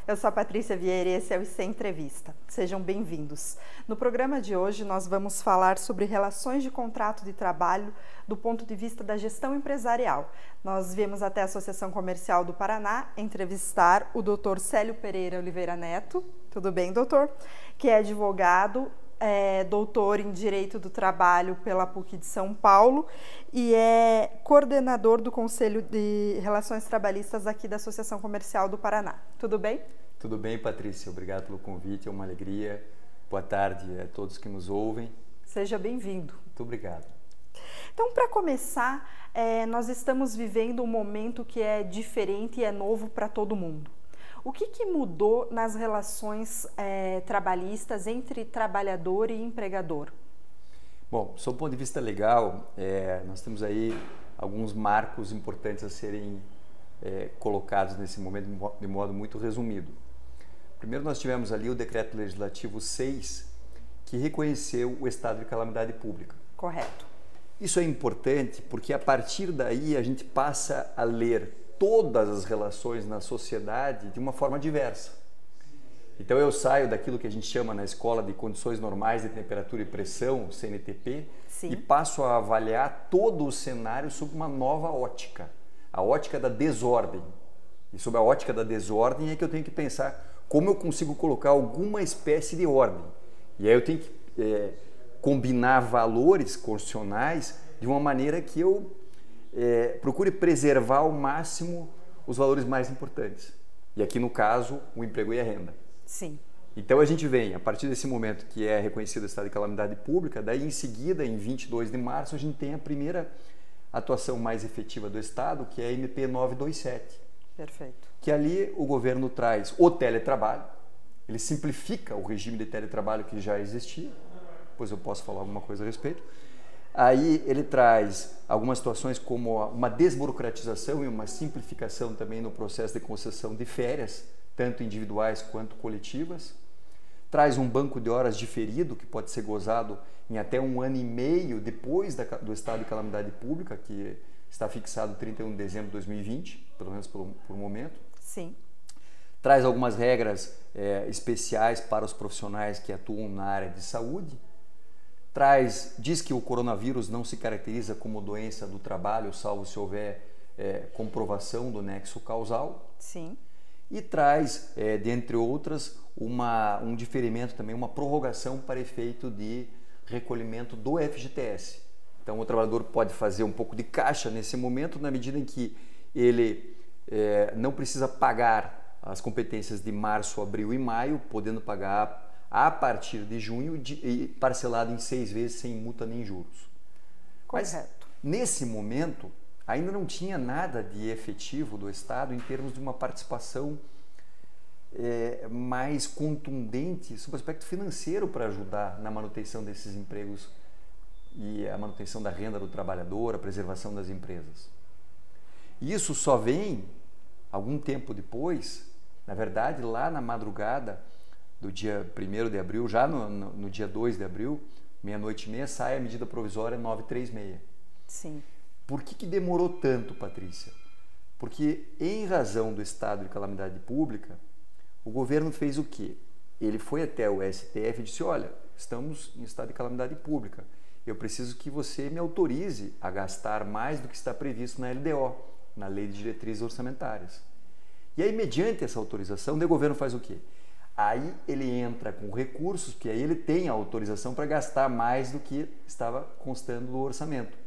Eu sou a Patrícia Vieira e esse é o IC Entrevista. Sejam bem-vindos. No programa de hoje nós vamos falar sobre relações de contrato de trabalho do ponto de vista da gestão empresarial. Nós viemos até a Associação Comercial do Paraná entrevistar o Dr. Célio Pereira Oliveira Neto. Tudo bem, doutor? Que é advogado, doutor em Direito do Trabalho pela PUC de São Paulo e é coordenador do Conselho de Relações Trabalhistas aqui da Associação Comercial do Paraná. Tudo bem? Tudo bem, Patrícia. Obrigado pelo convite, é uma alegria. Boa tarde a todos que nos ouvem. Seja bem-vindo. Muito obrigado. Então, para começar, nós estamos vivendo um momento que é diferente e é novo para todo mundo. O que mudou nas relações trabalhistas entre trabalhador e empregador? Bom, sob o ponto de vista legal, nós temos aí alguns marcos importantes a serem colocados nesse momento de modo muito resumido. Primeiro, nós tivemos ali o Decreto Legislativo 6, que reconheceu o estado de calamidade pública. Correto. Isso é importante porque a partir daí a gente passa a ler todas as relações na sociedade de uma forma diversa. Então eu saio daquilo que a gente chama na escola de condições normais de temperatura e pressão, CNTP, Sim. E passo a avaliar todo o cenário sob uma nova ótica, a ótica da desordem. E sob a ótica da desordem é que eu tenho que pensar como eu consigo colocar alguma espécie de ordem. E aí eu tenho que combinar valores constitucionais de uma maneira que eu procure preservar ao máximo os valores mais importantes. E aqui, no caso, o emprego e a renda. Sim. Então, a gente vem, a partir desse momento que é reconhecido o estado de calamidade pública, daí em seguida, em 22 de março, a gente tem a primeira atuação mais efetiva do Estado, que é a MP 927. Perfeito. Que ali o governo traz o teletrabalho, ele simplifica o regime de teletrabalho que já existia, depois eu posso falar alguma coisa a respeito. Aí ele traz algumas situações como uma desburocratização e uma simplificação também no processo de concessão de férias, tanto individuais quanto coletivas. Traz um banco de horas diferido, que pode ser gozado em até 1 ano e meio depois do estado de calamidade pública, que está fixado 31 de dezembro de 2020, pelo menos por um momento. Sim. Traz algumas regras especiais para os profissionais que atuam na área de saúde. Diz que o coronavírus não se caracteriza como doença do trabalho, salvo se houver comprovação do nexo causal. Sim. E traz, dentre outras, um diferimento também, uma prorrogação para efeito de recolhimento do FGTS. Então o trabalhador pode fazer um pouco de caixa nesse momento, na medida em que ele não precisa pagar as competências de março, abril e maio, podendo pagar a partir de junho e parcelado em 6 vezes sem multa nem juros. Correto. Mas nesse momento ainda não tinha nada de efetivo do Estado em termos de uma participação mais contundente sob o aspecto financeiro para ajudar na manutenção desses empregos e a manutenção da renda do trabalhador, a preservação das empresas. E isso só vem algum tempo depois, na verdade lá na madrugada do dia 1º de abril, já no dia 2 de abril, meia-noite e meia, sai a medida provisória 936. Sim. Por que demorou tanto, Patrícia? Porque, em razão do estado de calamidade pública, o governo fez o quê? Ele foi até o STF e disse, olha, estamos em estado de calamidade pública, eu preciso que você me autorize a gastar mais do que está previsto na LDO, na Lei de Diretrizes Orçamentárias. E aí, mediante essa autorização, o governo faz o quê? Aí ele entra com recursos, que aí ele tem a autorização para gastar mais do que estava constando do orçamento.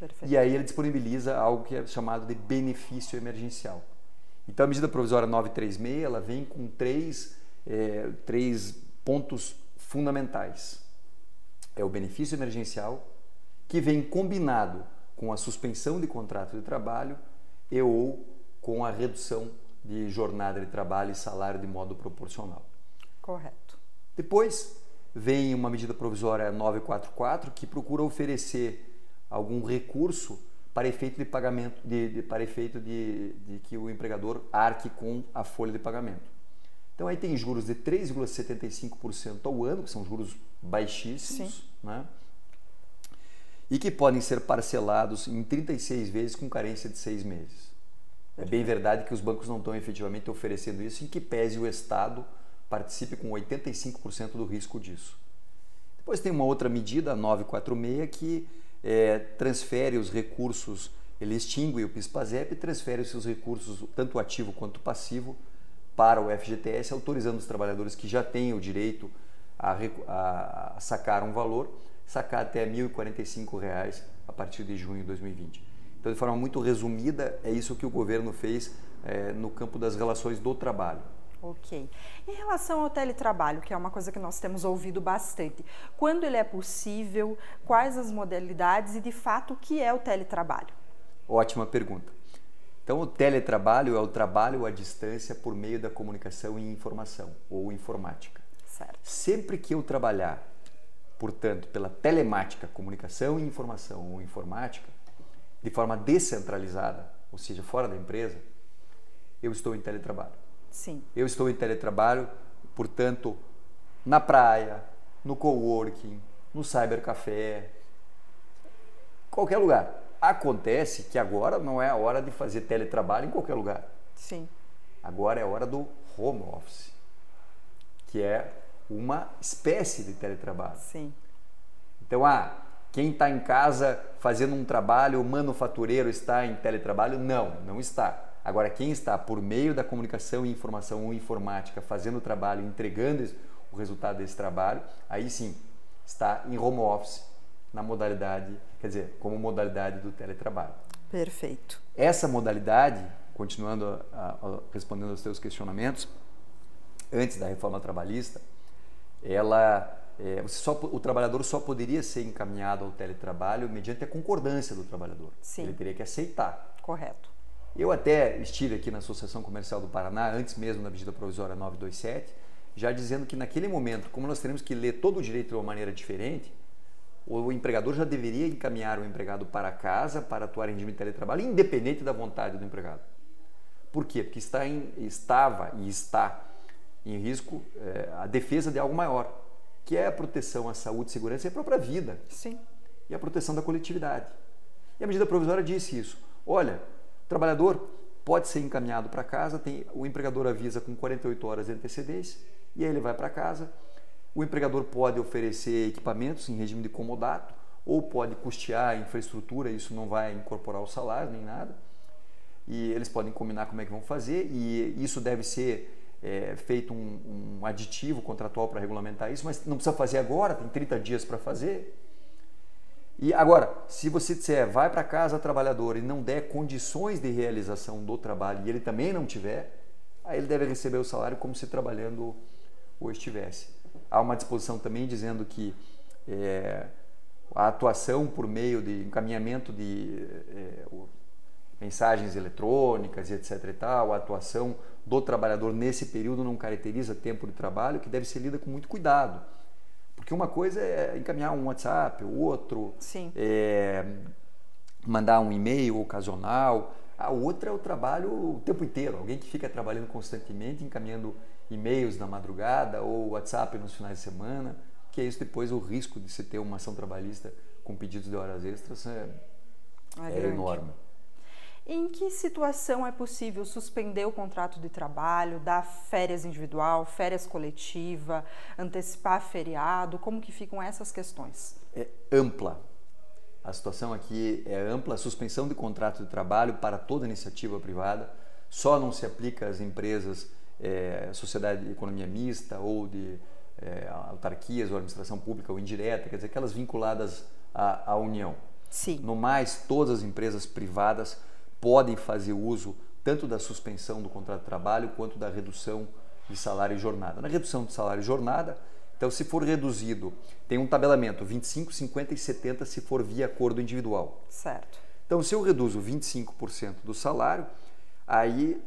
Perfeito. E aí ele disponibiliza algo que é chamado de benefício emergencial. Então a medida provisória 936, ela vem com três pontos fundamentais. É o benefício emergencial, que vem combinado com a suspensão de contrato de trabalho ou com a redução de jornada de trabalho e salário de modo proporcional. Correto. Depois vem uma medida provisória 944 que procura oferecer algum recurso para efeito de pagamento, para efeito de que o empregador arque com a folha de pagamento. Então aí tem juros de 3,75% ao ano, que são juros baixíssimos, né? E que podem ser parcelados em 36 vezes com carência de 6 meses. É bem verdade que os bancos não estão efetivamente oferecendo isso, em que pese o Estado participe com 85% do risco disso. Depois tem uma outra medida, a 946, que transfere os recursos, ele extingue o PIS/PASEP e transfere os seus recursos, tanto ativo quanto passivo, para o FGTS, autorizando os trabalhadores que já têm o direito a sacar um valor, sacar até R$ 1.045 a partir de junho de 2020. Então, de forma muito resumida, é isso que o governo fez no campo das relações do trabalho. Ok. Em relação ao teletrabalho, que é uma coisa que nós temos ouvido bastante, quando ele é possível, quais as modalidades e, de fato, o que é o teletrabalho? Ótima pergunta. Então, o teletrabalho é o trabalho à distância por meio da comunicação e informação, ou informática. Certo. Sempre que eu trabalhar, portanto, pela telemática, comunicação e informação, ou informática, de forma descentralizada, ou seja, fora da empresa, eu estou em teletrabalho. Sim. Eu estou em teletrabalho, portanto, na praia, no coworking, no cybercafé, qualquer lugar. Acontece que agora não é a hora de fazer teletrabalho em qualquer lugar. Sim. Agora é a hora do home office, que é uma espécie de teletrabalho. Sim. Então, quem está em casa fazendo um trabalho manufatureiro está em teletrabalho? Não, não está. Agora, quem está por meio da comunicação e informação ou informática fazendo o trabalho, entregando o resultado desse trabalho, aí sim, está em home office, na modalidade, quer dizer, como modalidade do teletrabalho. Perfeito. Essa modalidade, continuando respondendo aos teus questionamentos, antes da reforma trabalhista, o trabalhador só poderia ser encaminhado ao teletrabalho mediante a concordância do trabalhador. Sim. Ele teria que aceitar. Correto. Eu até estive aqui na Associação Comercial do Paraná, antes mesmo da medida provisória 927, já dizendo que naquele momento, como nós teremos que ler todo o direito de uma maneira diferente, o empregador já deveria encaminhar o empregado para casa para atuar em regime de teletrabalho, independente da vontade do empregado. Por quê? Porque estava e está em risco a defesa de algo maior, que é a proteção à saúde, segurança e à própria vida. Sim. E a proteção da coletividade. E a medida provisória disse isso. Olha, o trabalhador pode ser encaminhado para casa, o empregador avisa com 48 horas de antecedência, e aí ele vai para casa. O empregador pode oferecer equipamentos em regime de comodato, ou pode custear a infraestrutura, isso não vai incorporar o salário nem nada. E eles podem combinar como é que vão fazer, e isso deve ser feito um aditivo contratual para regulamentar isso, mas não precisa fazer agora, tem 30 dias para fazer. E agora, se você disser, vai para casa trabalhador e não der condições de realização do trabalho e ele também não tiver, aí ele deve receber o salário como se trabalhando ou estivesse. Há uma disposição também dizendo que a atuação por meio de encaminhamento de mensagens eletrônicas e etc. e tal, a atuação do trabalhador nesse período não caracteriza tempo de trabalho, que deve ser lida com muito cuidado. Porque uma coisa é encaminhar um WhatsApp, o outro mandar um e-mail ocasional, a outra é o trabalho o tempo inteiro, alguém que fica trabalhando constantemente, encaminhando e-mails na madrugada ou WhatsApp nos finais de semana, que é isso depois o risco de se ter uma ação trabalhista com pedidos de horas extras é enorme. Em que situação é possível suspender o contrato de trabalho, dar férias individual, férias coletiva, antecipar feriado? Como que ficam essas questões? É ampla. A situação aqui é ampla. A suspensão de contrato de trabalho para toda iniciativa privada só não se aplica às empresas, sociedade de economia mista ou de autarquias ou administração pública ou indireta, quer dizer, aquelas vinculadas à União. Sim. No mais, todas as empresas privadas podem fazer uso tanto da suspensão do contrato de trabalho quanto da redução de salário e jornada. Na redução de salário e jornada, então se for reduzido, tem um tabelamento 25, 50 e 70 se for via acordo individual. Certo. Então se eu reduzo 25% do salário, aí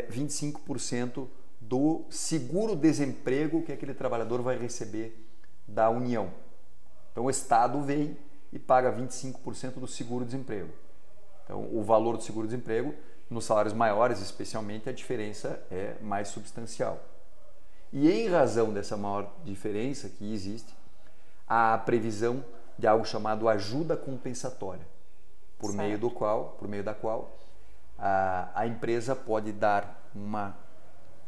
25% do seguro-desemprego que aquele trabalhador vai receber da União. Então o Estado vem e paga 25% do seguro-desemprego. Então, o valor do seguro-desemprego, nos salários maiores especialmente, a diferença é mais substancial. E em razão dessa maior diferença que existe, há a previsão de algo chamado ajuda compensatória, por meio da qual a empresa pode dar uma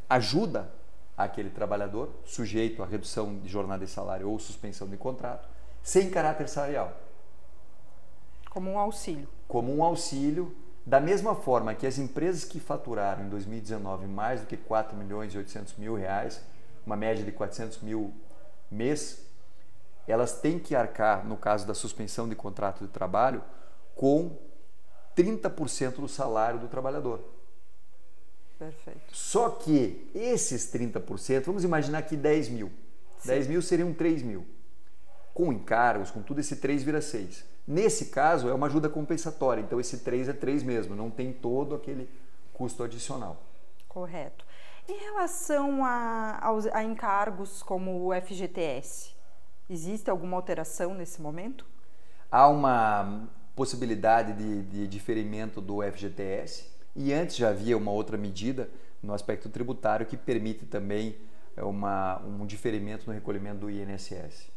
ajuda àquele trabalhador, sujeito à redução de jornada e salário ou suspensão de contrato, sem caráter salarial. Como um auxílio. Como um auxílio, da mesma forma que as empresas que faturaram em 2019 mais do que 4 milhões e 800 mil reais, uma média de 400 mil mês, elas têm que arcar, no caso da suspensão de contrato de trabalho, com 30% do salário do trabalhador. Perfeito. Só que esses 30%, vamos imaginar que 10 mil. Sim. 10 mil seriam 3 mil. Com encargos, com tudo, esse 3 vira 6. Nesse caso, é uma ajuda compensatória. Então, esse 3 é 3 mesmo. Não tem todo aquele custo adicional. Correto. Em relação a encargos como o FGTS, existe alguma alteração nesse momento? Há uma possibilidade de diferimento do FGTS e antes já havia uma outra medida no aspecto tributário que permite também um diferimento no recolhimento do INSS.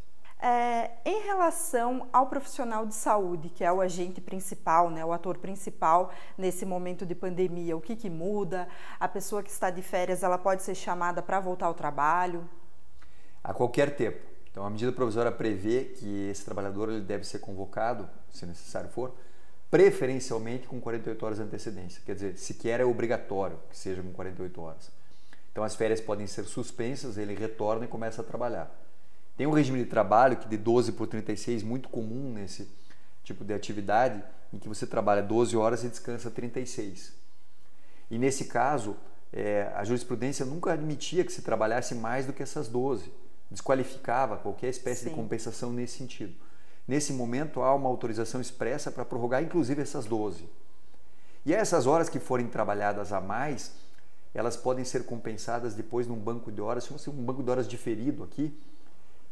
Em relação ao profissional de saúde, que é o agente principal, né, o ator principal nesse momento de pandemia, o que muda? A pessoa que está de férias, ela pode ser chamada para voltar ao trabalho? A qualquer tempo. Então, a medida provisória prevê que esse trabalhador ele deve ser convocado, se necessário for, preferencialmente com 48 horas de antecedência. Quer dizer, sequer é obrigatório que seja com 48 horas. Então, as férias podem ser suspensas, ele retorna e começa a trabalhar. Tem um regime de trabalho que de 12 por 36, muito comum nesse tipo de atividade, em que você trabalha 12 horas e descansa 36. E nesse caso, a jurisprudência nunca admitia que se trabalhasse mais do que essas 12. Desqualificava qualquer espécie de compensação nesse sentido. Nesse momento, há uma autorização expressa para prorrogar, inclusive, essas 12. E essas horas que forem trabalhadas a mais, elas podem ser compensadas depois num banco de horas, chama-se um banco de horas diferido aqui,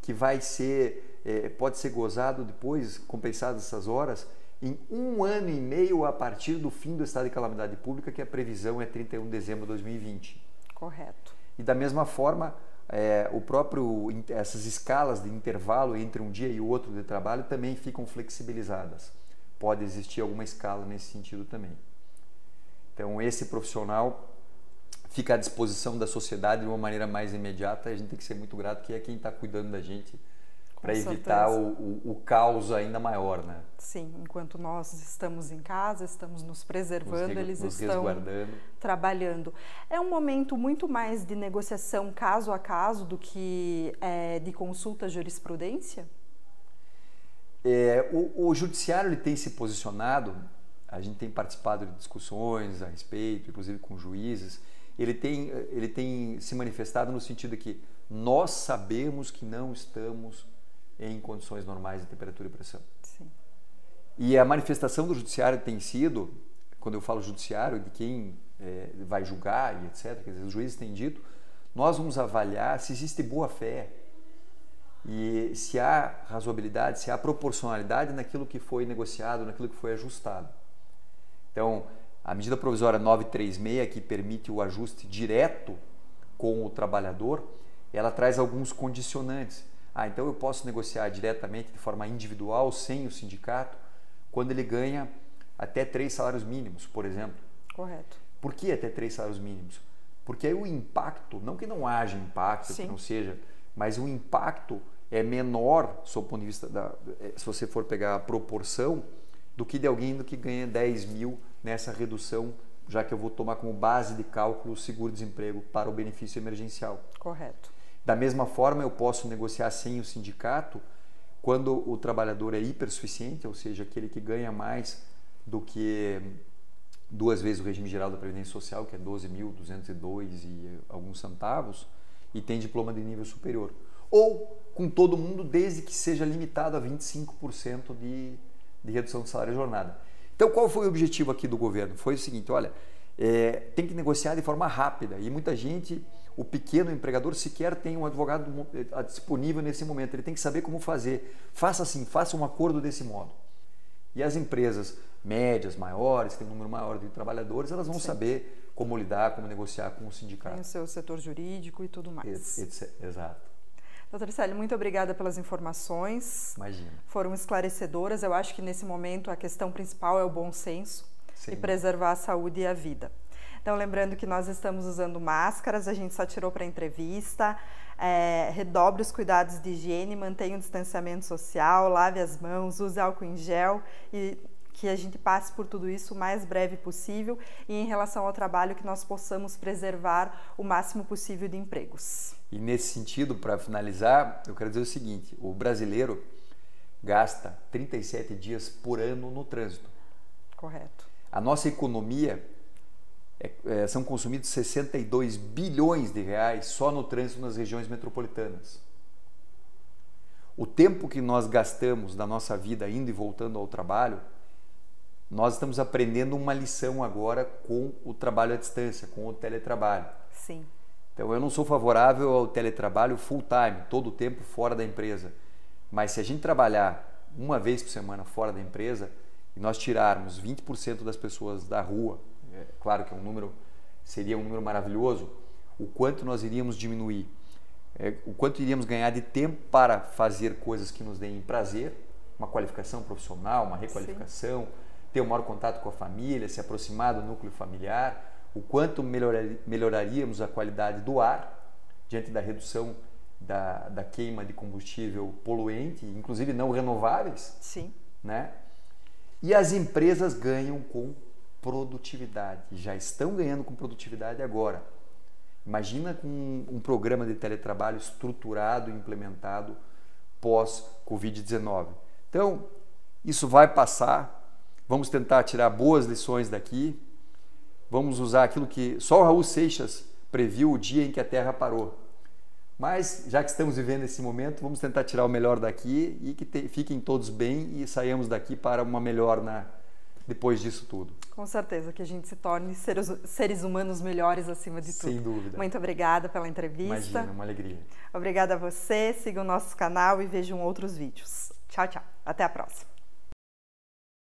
que vai ser, pode ser gozado depois, compensadas essas horas, em 1 ano e meio a partir do fim do estado de calamidade pública, que a previsão é 31 de dezembro de 2020. Correto. E da mesma forma, essas escalas de intervalo entre um dia e o outro de trabalho também ficam flexibilizadas. Pode existir alguma escala nesse sentido também. Então, esse profissional fica à disposição da sociedade de uma maneira mais imediata. A gente tem que ser muito grato, que é quem está cuidando da gente para evitar o caos ainda maior, né? Sim, enquanto nós estamos em casa, estamos nos preservando, eles estão trabalhando. É um momento muito mais de negociação caso a caso do que de consulta à jurisprudência? O judiciário ele tem se posicionado, a gente tem participado de discussões a respeito, inclusive com juízes. Ele tem se manifestado no sentido de que nós sabemos que não estamos em condições normais de temperatura e pressão. Sim. E a manifestação do judiciário tem sido, quando eu falo judiciário, de quem vai julgar e etc., quer dizer, os juízes têm dito, nós vamos avaliar se existe boa-fé e se há razoabilidade, se há proporcionalidade naquilo que foi negociado, naquilo que foi ajustado. Então, a medida provisória 936, que permite o ajuste direto com o trabalhador, ela traz alguns condicionantes. Então eu posso negociar diretamente de forma individual, sem o sindicato, quando ele ganha até 3 salários mínimos, por exemplo. Correto. Por que até 3 salários mínimos? Porque aí o impacto, não que não haja impacto, Sim. que não seja, mas o impacto é menor, sob o ponto de vista se você for pegar a proporção, do que de alguém que ganha 10 mil nessa redução, já que eu vou tomar como base de cálculo o seguro-desemprego para o benefício emergencial. Correto. Da mesma forma, eu posso negociar sem o sindicato quando o trabalhador é hipersuficiente, ou seja, aquele que ganha mais do que 2 vezes o regime geral da Previdência Social, que é 12.202 e alguns centavos, e tem diploma de nível superior. Ou com todo mundo, desde que seja limitado a 25% de redução do salário e jornada. Então, qual foi o objetivo aqui do governo? Foi o seguinte, olha, tem que negociar de forma rápida e muita gente, o pequeno empregador sequer tem um advogado disponível nesse momento, ele tem que saber como fazer. Faça assim, faça um acordo desse modo. E as empresas médias, maiores, que têm um número maior de trabalhadores, elas vão Sim. saber como lidar, como negociar com o sindicato. Tem o seu setor jurídico e tudo mais. Exato. Doutor Célio, muito obrigada pelas informações. Imagina. Foram esclarecedoras. Eu acho que nesse momento a questão principal é o bom senso. e preservar a saúde e a vida. Então, lembrando que nós estamos usando máscaras, a gente só tirou para entrevista, redobre os cuidados de higiene, mantenha o distanciamento social, lave as mãos, use álcool em gel e que a gente passe por tudo isso o mais breve possível e em relação ao trabalho que nós possamos preservar o máximo possível de empregos. E nesse sentido, para finalizar, eu quero dizer o seguinte, o brasileiro gasta 37 dias por ano no trânsito. Correto. A nossa economia, são consumidos 62 bilhões de reais só no trânsito nas regiões metropolitanas. O tempo que nós gastamos da nossa vida indo e voltando ao trabalho, nós estamos aprendendo uma lição agora com o trabalho à distância, com o teletrabalho. Sim. Então eu não sou favorável ao teletrabalho full time, todo o tempo fora da empresa. Mas se a gente trabalhar uma vez por semana fora da empresa e nós tirarmos 20% das pessoas da rua, claro que seria um número maravilhoso, o quanto nós iríamos diminuir, o quanto iríamos ganhar de tempo para fazer coisas que nos deem prazer, uma qualificação profissional, uma requalificação, ter um maior contato com a família, se aproximar do núcleo familiar, o quanto melhoraríamos a qualidade do ar diante da redução da queima de combustível poluente, inclusive não renováveis. Sim. Né? E as empresas ganham com produtividade, já estão ganhando com produtividade agora. Imagina com um programa de teletrabalho estruturado e implementado pós-Covid-19. Então, isso vai passar, vamos tentar tirar boas lições daqui, vamos usar aquilo que só o Raul Seixas previu o dia em que a Terra parou. Mas, já que estamos vivendo esse momento, vamos tentar tirar o melhor daqui e que fiquem todos bem e saiamos daqui para uma melhor depois disso tudo. Com certeza, que a gente se torne seres humanos melhores acima de tudo. Sem dúvida. Muito obrigada pela entrevista. Imagina, uma alegria. Obrigada a você, siga o nosso canal e vejam outros vídeos. Tchau, tchau. Até a próxima.